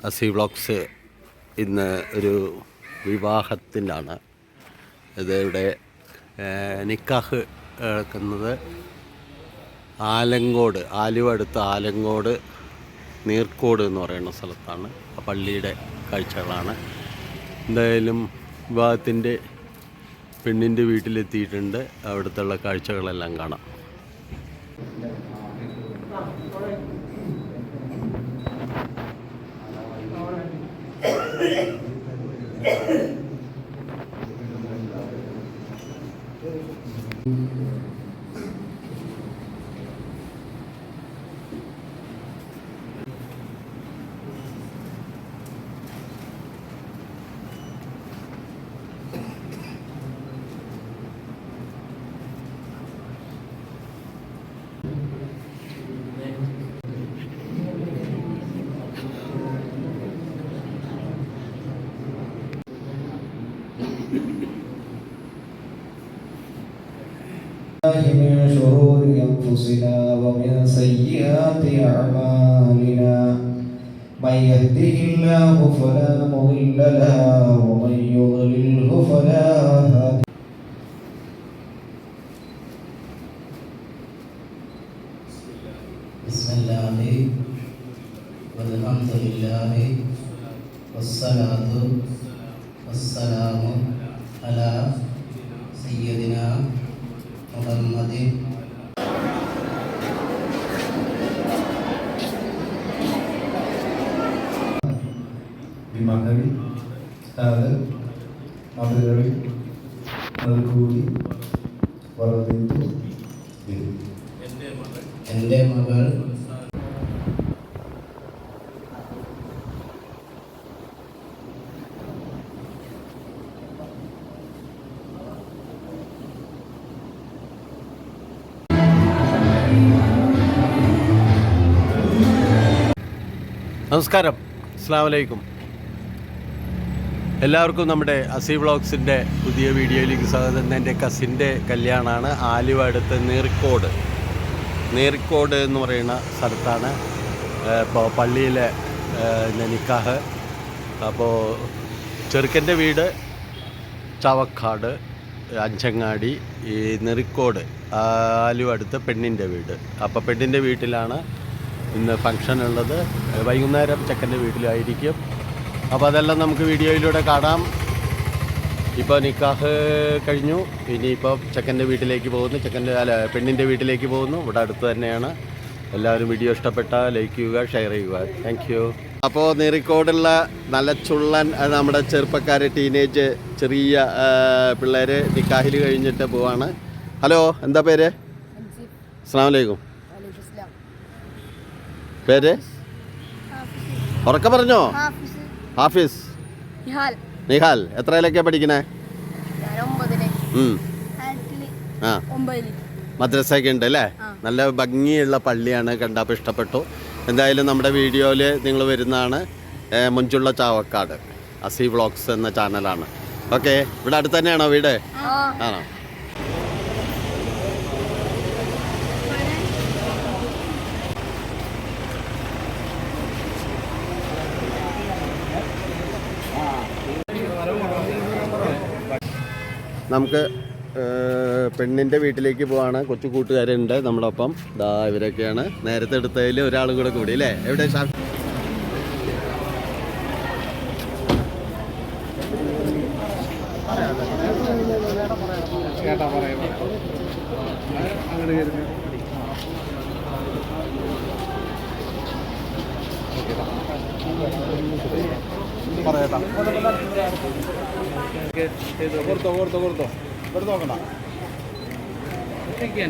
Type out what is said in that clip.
അസി വ്ളോഗ്സ് ഇന്ന് ഒരു വിവാഹത്തിലാണ്. ഇതിവിടെ നിക്കാഹ് നടക്കുന്നത് ആലങ്കോട്, ആലുവ അടുത്ത് ആലങ്കോട് നീർക്കോട് എന്ന് പറയുന്ന സ്ഥലത്താണ്. ആ പള്ളിയുടെ കാഴ്ചകളാണ്. എന്തായാലും വിവാഹത്തിൻ്റെ പെണ്ണിൻ്റെ വീട്ടിലെത്തിയിട്ടുണ്ട്. അവിടുത്തെ കാഴ്ചകളെല്ലാം കാണാം. من شرور أنفسنا ومن سيئات أعمالنا من يهده الله فلا مضل له ومن يضلله فلا هادي بسم الله والحمد لله والصلاة والسلام على سيدنا محمد بمعنوي هذا مدربي നൽകൂടി വളർന്നു എൻ്റെ മകൾ നമസ്കാരം, അസ്സലാമു അലൈക്കും. എല്ലാവർക്കും നമ്മുടെ അസി വ്ളോഗ്സിൻ്റെ പുതിയ വീഡിയോയിലേക്ക് സ്വാഗതം. എൻ്റെ കസിൻ്റെ കല്യാണമാണ്. ആലുവ അടുത്ത് നീർക്കോട് എന്ന് പറയുന്ന സ്ഥലത്താണ് ഇപ്പോൾ പള്ളിയിലെ നിക്കാഹ്. അപ്പോൾ ചെറുക്കൻ്റെ വീട് ചാവക്കാട് അഞ്ചങ്ങാടി, ഈ നീർക്കോട് ആലുവ അടുത്ത് പെണ്ണിൻ്റെ വീട്. അപ്പോൾ പെണ്ണിൻ്റെ വീട്ടിലാണ് ഇന്ന് ഫംഗ്ഷൻ ഉള്ളത്. വൈകുന്നേരം ചെക്കൻ്റെ വീട്ടിലായിരിക്കും. അപ്പോൾ അതെല്ലാം നമുക്ക് വീഡിയോയിലൂടെ കാണാം. ഇപ്പോൾ നിക്കാഹ് കഴിഞ്ഞു. ഇനിയിപ്പോൾ ചെക്കൻ്റെ വീട്ടിലേക്ക് പോകുന്നു, പെണ്ണിൻ്റെ വീട്ടിലേക്ക് പോകുന്നു. ഇവിടെ അടുത്ത് തന്നെയാണ്. എല്ലാവരും വീഡിയോ ഇഷ്ടപ്പെട്ടാൽ ലൈക്ക് ചെയ്യുക, ഷെയർ ചെയ്യുക. Thank you. അപ്പോൾ നീറിക്കോടുള്ള നല്ല ചുള്ളൻ നമ്മുടെ ചെറുപ്പക്കാർ, ടീനേജ് ചെറിയ പിള്ളേർ നിക്കാഹിൽ കഴിഞ്ഞിട്ട് പോവാണ്. ഹലോ, എന്താ പേര്? അസ്സലാമു അലൈക്കും. പേര് ഉറക്കെ പറഞ്ഞോ. ഹാഫിസ്. നിഹാൽ. എത്രയിലൊക്കെ പഠിക്കണേ? മദ്രസയൊക്കെ ഉണ്ട് അല്ലേ? നല്ല ഭംഗിയുള്ള പള്ളിയാണ്, കണ്ടപ്പോൾ ഇഷ്ടപ്പെട്ടു. എന്തായാലും നമ്മുടെ വീഡിയോയിൽ നിങ്ങൾ വരുന്നതാണ്. മുഞ്ചുള്ള ചാവക്കാട് അസി വ്ളോഗ്സ് എന്ന ചാനലാണ്. ഓക്കെ, ഇവിടെ അടുത്ത് തന്നെയാണോ വീട്? ആണോ? നമുക്ക് പെണ്ണിൻ്റെ വീട്ടിലേക്ക് പോവാണ്. കൊച്ചു കൂട്ടുകാരുണ്ട് നമ്മുടെ ഒപ്പം. ദാ ഇവരൊക്കെയാണ്. നേരത്തെ എടുത്തതിൽ ഒരാളും കൂടെ കൂടി അല്ലേ? എവിടെ കൊടുത്തോ ഇവിടെ നോക്കണ്ട. ഓക്കെ.